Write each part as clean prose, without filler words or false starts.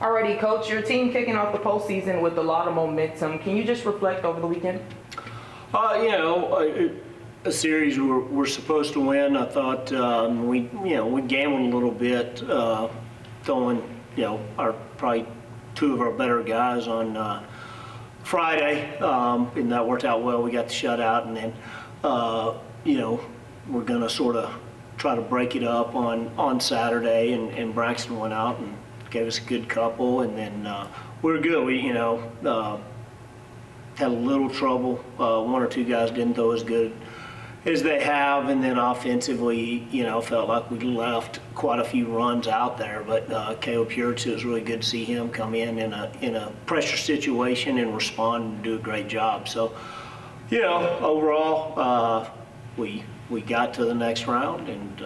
Alrighty, Coach, your team kicking off the postseason with a lot of momentum. Can you just reflect over the weekend? A series we're supposed to win. I thought we gambled a little bit, throwing probably two of our better guys on Friday, and that worked out well. We got the shutout, and then we're going to sort of try to break it up on Saturday, and Braxton went out and gave us a good couple, and then we're good. We had a little trouble. One or two guys didn't throw as good as they have, and then offensively, felt like we left quite a few runs out there. But Caleb Puritz, it was really good to see him come in a pressure situation and respond and do a great job. So, overall, we got to the next round and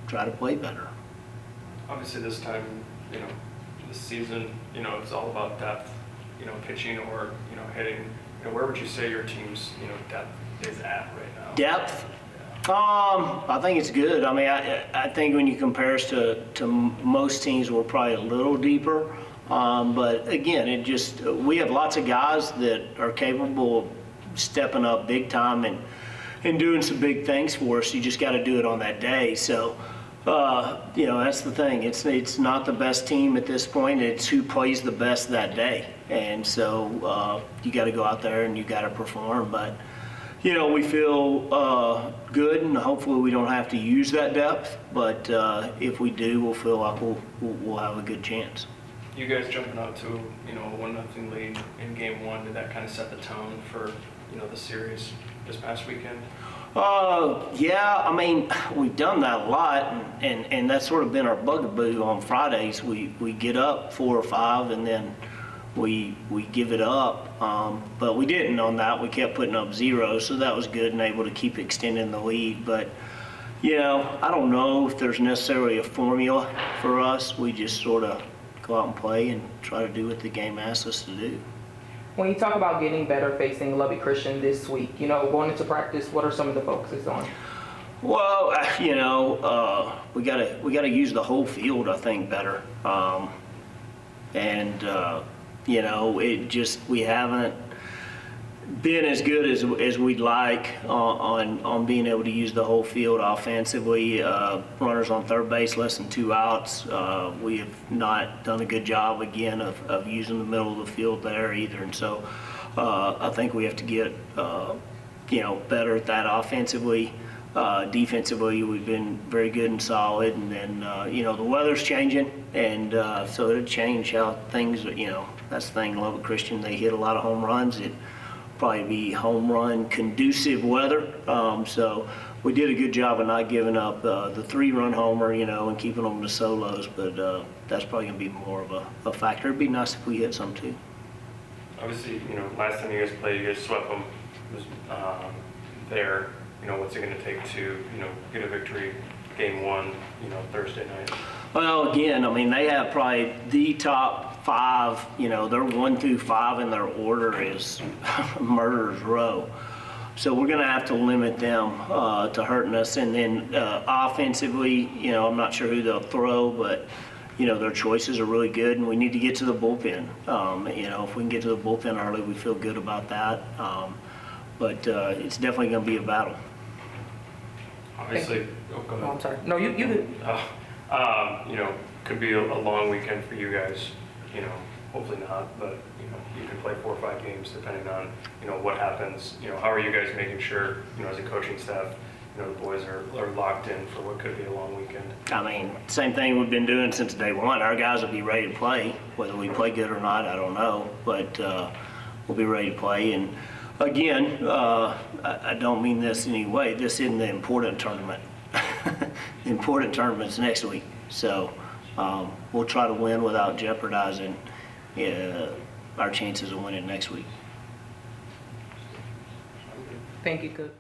try to play better. Obviously, this time, this season, it's all about depth, pitching or hitting. Where would you say your team's depth is at right now? Depth? I think it's good. I mean, I think when you compare us to most teams, we're probably a little deeper. But again, we have lots of guys that are capable of stepping up big time and doing some big things for us. You just got to do it on that day. So, that's the thing. It's not the best team at this point. It's who plays the best that day. And so you got to go out there and you got to perform. But we feel good, and hopefully we don't have to use that depth. But if we do, we'll feel like we'll have a good chance. You guys jumping out to a 1-0 lead in Game 1, did that kind of set the tone for the series this past weekend? Yeah, I mean, we've done that a lot, and that's sort of been our bugaboo on Fridays. We get up 4 or 5, and then we give it up. But we didn't on that. We kept putting up zeros, so that was good and able to keep extending the lead. But, I don't know if there's necessarily a formula for us. We just sort of go out and play and try to do what the game asks us to do. When you talk about getting better facing Lubbock Christian this week, going into practice, what are some of the focuses on? Well, we gotta use the whole field, I think, better. We haven't been as good as we'd like on being able to use the whole field offensively. Runners on third base, less than 2 outs. We have not done a good job again of using the middle of the field there either. And so I think we have to get better at that offensively. Defensively, we've been very good and solid. And then the weather's changing, and so it'll change how things. That's the thing. Lubbock Christian, they hit a lot of home runs. It probably be home run conducive weather. So we did a good job of not giving up the 3-run homer, and keeping them to solos. But that's probably going to be more of a factor. It'd be nice if we hit some too. Obviously, last time you guys played, you guys swept them. Was there. What's it going to take to get a victory? Game 1, Thursday night. Well, again, I mean, they have probably the top 5. They're 1 through 5 in their order is murderer's row. So we're going to have to limit them to hurting us. And then offensively, I'm not sure who they'll throw, but their choices are really good, and we need to get to the bullpen. If we can get to the bullpen early, we feel good about that. But it's definitely going to be a battle. Obviously, go ahead. Oh, I'm sorry. No, you did. Could be a long weekend for you guys. Hopefully not, but you can play 4 or 5 games depending on what happens. How are you guys making sure as a coaching staff, the boys are locked in for what could be a long weekend? I mean, same thing we've been doing since day one. Our guys will be ready to play. Whether we play good or not, I don't know, but we'll be ready to play. And again, I don't mean this in any way. This isn't the important tournament. The important tournament's next week. So we'll try to win without jeopardizing our chances of winning next week. Thank you, Coach.